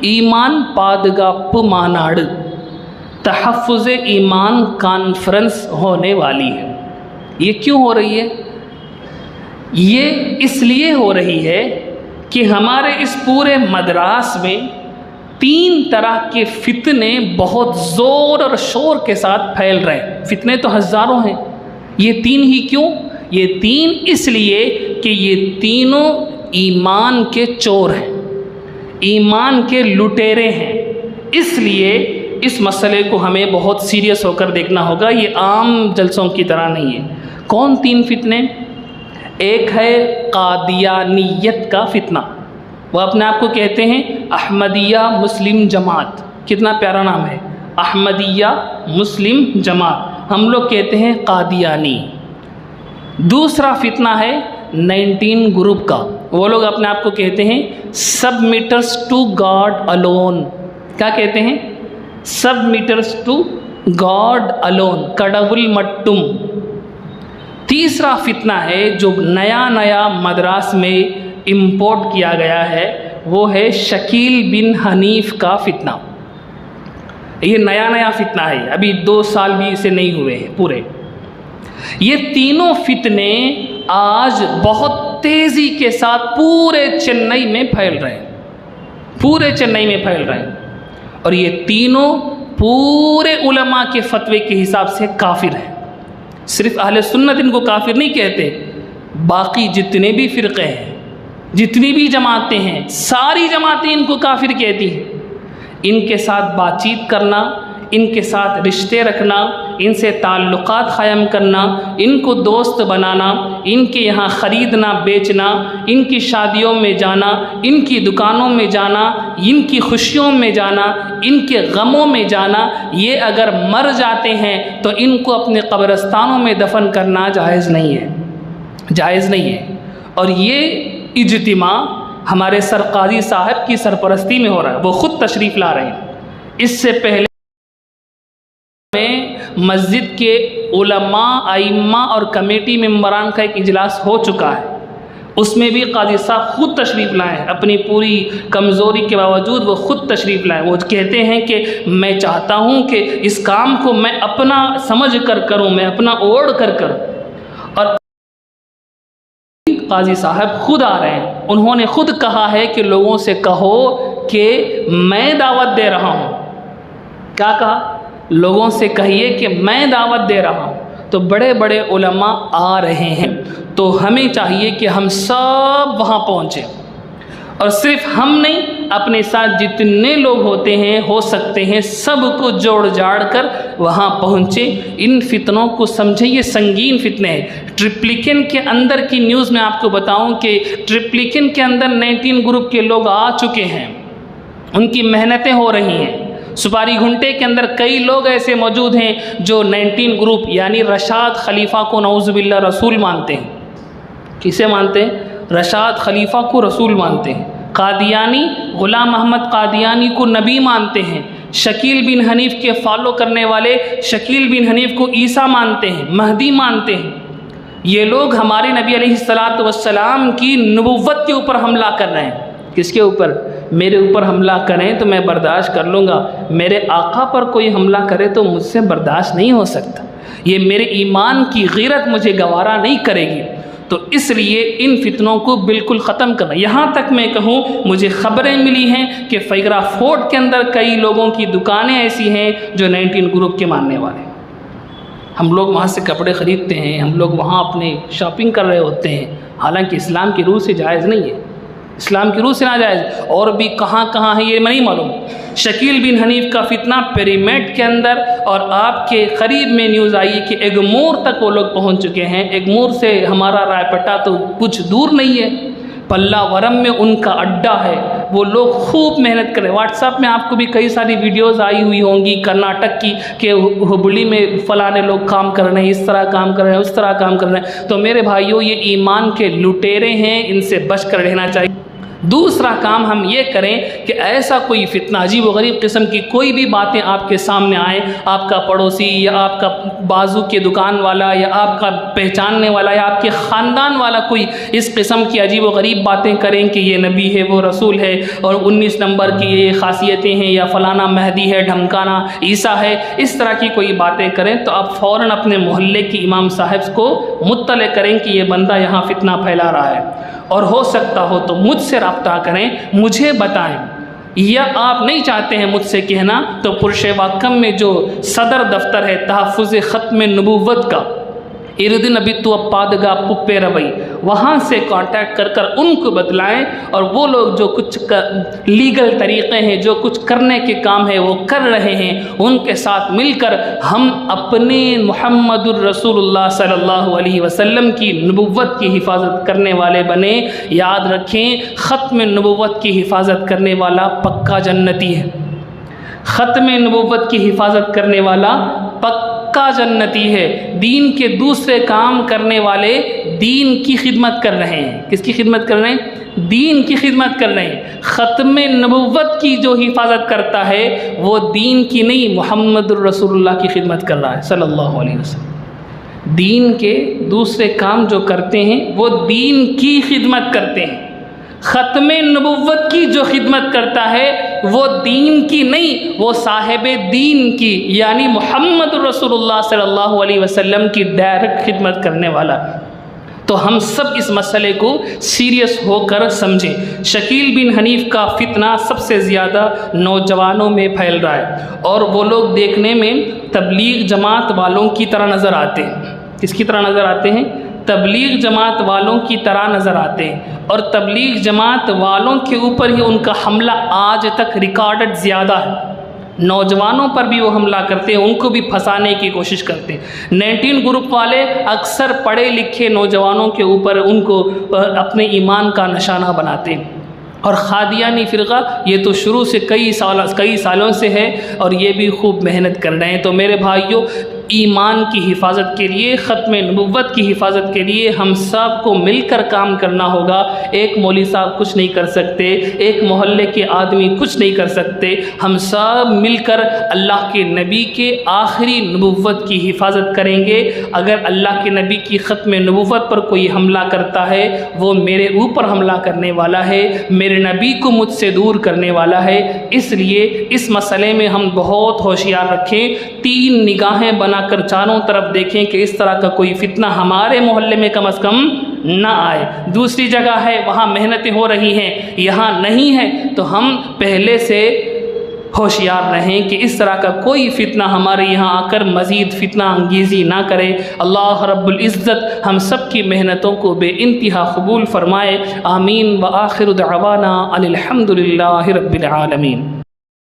ईमान पादगाप्पु मानाड तहफ़्फ़ुज़ ईमान conference होने वाली है। ये क्यों हो रही है? ये इसलिए हो रही है कि हमारे इस पूरे मदरास में 3 तरह के फितने बहुत ज़ोर और शोर के साथ फैल रहे हैं। फितने तो हज़ारों हैं, ये 3 ही क्यों? ये 3 इसलिए कि ये तीनों ईमान के चोर हैं, ईमान के लुटेरे हैं। इसलिए इस मसले को हमें बहुत सीरियस होकर देखना होगा। ये आम जलसों की तरह नहीं है। कौन 3 फितने? एक है कादियानियत का फितना। वो अपने आप को कहते हैं अहमदिया मुस्लिम जमात। कितना प्यारा नाम है, अहमदिया मुस्लिम जमात। हम लोग कहते हैं कादियानी। दूसरा फितना है 19 ग्रुप का। वो लोग अपने आप को कहते हैं सबमिटर्स टू गॉड अलोन। क्या कहते हैं? सबमिटर्स टू गॉड अलोन, कडवुल मट्टुम। तीसरा फितना है जो नया नया मद्रास में इंपोर्ट किया गया है, वो है शकील बिन हनीफ का फितना। ये नया नया फितना है, अभी 2 साल भी इसे नहीं हुए हैं पूरे। ये तीनों फितने आज बहुत तेज़ी के साथ पूरे चेन्नई में फैल रहे हैं, पूरे चेन्नई में फैल रहे हैं। और ये तीनों पूरे उलमा के फतवे के हिसाब से काफिर हैं। सिर्फ अहले सुन्नत इनको काफिर नहीं कहते, बाकी जितने भी फ़िरक़े हैं, जितनी भी जमातें हैं, सारी जमातें इनको काफिर कहती हैं। इनके साथ बातचीत करना, इनके साथ रिश्ते रखना, इनसे ताल्लुक़ात क़ायम करना, इनको दोस्त बनाना, इनके यहाँ ख़रीदना बेचना, इनकी शादियों में जाना, इनकी दुकानों में जाना, इनकी खुशियों में जाना, इनके गमों में जाना, ये अगर मर जाते हैं तो इनको अपने कब्रिस्तानों में दफन करना जायज़ नहीं है, जायज़ नहीं है। और ये इज्तिमा हमारे सरकारी साहब की सरपरस्ती में हो रहा है, वो ख़ुद तशरीफ़ ला रहे हैं। इससे पहले मस्जिद के उलमा, आइम्मा और कमेटी मेंबरान का एक इजलास हो चुका है। उसमें भी काजी साहब ख़ुद तशरीफ़ लाए हैं, अपनी पूरी कमज़ोरी के बावजूद वो ख़ुद तशरीफ़ लाए। वो कहते हैं कि मैं चाहता हूँ कि इस काम को मैं अपना समझ कर करूँ, मैं अपना ओढ़ कर करूँ। और काजी साहब खुद आ रहे हैं, उन्होंने खुद कहा है कि लोगों से कहो कि मैं दावत दे रहा हूँ। क्या कहा? लोगों से कहिए कि मैं दावत दे रहा हूँ। तो बड़े बड़े उलमा आ रहे हैं, तो हमें चाहिए कि हम सब वहाँ पहुँचें। और सिर्फ हम नहीं, अपने साथ जितने लोग होते हैं, हो सकते हैं, सबको जोड़ जाड़ कर वहाँ पहुँचे। इन फितनों को समझे, ये संगीन फितने हैं। ट्रिप्लिकेन के अंदर की न्यूज़ मैं आपको बताऊँ कि ट्रिप्लिकेन के अंदर 19 ग्रुप के लोग आ चुके हैं, उनकी मेहनतें हो रही हैं। सुपारी घुंटे के अंदर कई लोग ऐसे मौजूद हैं जो 19 ग्रुप यानी रशाद खलीफा को नऊज़ुबिल्लाह रसूल मानते हैं। किसे मानते हैं? रशाद खलीफा को रसूल मानते हैं। कादियानी ग़ुलाम अहमद कादियानी को नबी मानते हैं। शकील बिन हनीफ के फॉलो करने वाले शकील बिन हनीफ को ईसा मानते हैं, महदी मानते हैं। ये लोग हमारे नबी अलैहिस्सलातु वस्सलाम की नबुव्वत के ऊपर हमला कर रहे हैं। किसके ऊपर? मेरे ऊपर हमला करें तो मैं बर्दाश्त कर लूँगा, मेरे आका पर कोई हमला करे तो मुझसे बर्दाश्त नहीं हो सकता। ये मेरे ईमान की गैरत मुझे गवारा नहीं करेगी। तो इसलिए इन फितनों को बिल्कुल ख़त्म करना। यहाँ तक मैं कहूँ, मुझे ख़बरें मिली हैं कि फ़ैगरा फोर्ट के अंदर कई लोगों की दुकानें ऐसी हैं जो 19 ग्रुप के मानने वाले हैं। हम लोग वहाँ से कपड़े ख़रीदते हैं, हम लोग वहाँ अपने शॉपिंग कर रहे होते हैं, हालांकि इस्लाम की रूह से जायज़ नहीं है, इस्लाम की रूह से नाजायज़। और भी कहाँ कहाँ है ये मैं नहीं मालूम। शकील बिन हनीफ का फितना पिरामिड के अंदर, और आपके करीब में न्यूज़ आई कि एगमूर तक वो लोग पहुँच चुके हैं। एगमूर से हमारा रायपटा तो कुछ दूर नहीं है, पल्लावरम में उनका अड्डा है। वो लोग खूब मेहनत कर रहे हैं। व्हाट्सएप में आपको भी कई सारी वीडियोज़ आई हुई होंगी कर्नाटक की कि हुबली में फ़लाने लोग काम कर रहे हैं, इस तरह काम कर रहे हैं, उस तरह काम कर रहे हैं। तो मेरे भाइयों, ये ईमान के लुटेरे हैं, इनसे बच कर रहना चाहिए। दूसरा काम हम ये करें कि ऐसा कोई फितना अजीब व गरीब किस्म की कोई भी बातें आपके सामने आए, आपका पड़ोसी या आपका बाजू के दुकान वाला या आपका पहचानने वाला या आपके ख़ानदान वाला कोई इस किस्म की अजीब व गरीब बातें करें कि ये नबी है, वो रसूल है और 19 नंबर की ये ख़ासियतें हैं या फ़लाना महदी है, ढमकाना ईसा है, इस तरह की कोई बातें करें तो आप फ़ौरन अपने मोहल्ले की इमाम साहब को मुत्तले करें कि ये बंदा यहाँ फितना फैला रहा है, और हो सकता हो तो मुझसे रब्ता करें, मुझे बताएं। या आप नहीं चाहते हैं मुझसे कहना तो पुरशे वाकम में जो सदर दफ्तर है तहफ़्फ़ुज़ ख़त्म नबुव्वत का, इर्दिन अभी तो पादगा पुप्पे रवई, वहाँ से कांटेक्ट कर कर उनको बतलाएं, और वो लोग जो कुछ लीगल तरीक़े हैं, जो कुछ करने के काम है वो कर रहे हैं, उनके साथ मिलकर हम अपने मुहम्मदुर रसूलुल्लाह सल्लल्लाहु अलैहि वसल्लम की नबुव्वत की हिफाजत करने वाले बने। याद रखें, ख़त्म नबुव्वत की हिफाजत करने वाला पक्का जन्नती है। ख़त्म नबुव्वत की हिफाजत करने वाला पक्का जन्नती है। दीन के दूसरे काम करने वाले दीन की खिदमत कर रहे हैं। किसकी खिदमत कर रहे हैं? दीन की खिदमत कर रहे हैं। ख़त्म नबुव्वत की जो हिफाजत करता है वो दीन की नहीं, मुहम्मदुर रसूलुल्लाह की खिदमत कर रहा है सल्लल्लाहु अलैहि वसल्लम। दीन के दूसरे काम जो करते हैं वो दीन की खिदमत करते हैं। ख़त्म नबुव्वत की जो खिदमत करता है वो दीन की नहीं, वो साहिबे दीन की यानी मुहम्मद रसूलुल्लाह सल्लल्लाहु अलैहि वसल्लम की डायरेक्ट खिदमत करने वाला। तो हम सब इस मसले को सीरियस होकर समझें। शकील बिन हनीफ का फितना सबसे ज़्यादा नौजवानों में फैल रहा है, और वो लोग देखने में तबलीग जमात वालों की तरह नज़र आते हैं। किसकी तरह नज़र आते हैं? तबलीग जमात वालों की तरह नज़र आते हैं, और तबलीग जमात वालों के ऊपर ही उनका हमला आज तक रिकॉर्डेड ज़्यादा है। नौजवानों पर भी वो हमला करते हैं, उनको भी फंसाने की कोशिश करते हैं। 19 ग्रुप वाले अक्सर पढ़े लिखे नौजवानों के ऊपर उनको अपने ईमान का निशाना बनाते हैं। और ख़ादियानी फ़िरक़ा ये तो शुरू से कई सालों से है, और ये भी खूब मेहनत कर रहे हैं। तो मेरे भाइयों, ईमान की हिफाजत के लिए, ख़त्म नबुव्वत की हिफाजत के लिए हम सब को मिलकर काम करना होगा। एक मौलवी साहब कुछ नहीं कर सकते, एक मोहल्ले के आदमी कुछ नहीं कर सकते। हम सब मिलकर अल्लाह के नबी के आखिरी नबुव्वत की हिफाजत करेंगे। अगर अल्लाह के नबी की ख़त्म नबुव्वत पर कोई हमला करता है वो मेरे ऊपर हमला करने वाला है, मेरे नबी को मुझसे दूर करने वाला है। इसलिए इस मसले में हम बहुत होशियार रखें। 3 निगाहें बनाकर चारों तरफ देखें कि इस तरह का कोई फितना हमारे मोहल्ले में कम अज़ कम ना आए। दूसरी जगह है वहाँ मेहनतें हो रही हैं, यहाँ नहीं है, तो हम पहले से होशियार रहें कि इस तरह का कोई फितना हमारे यहाँ आकर मज़ीद फितना अंगेज़ी ना करे। अल्लाह रब्बुल इज़्ज़त हम सब की मेहनतों को बेइंतहा कबूल फ़रमाए। आमीन व आखिर दअवाना अनिल हम्दुलिल्लाहि रब्बिल आलमीन।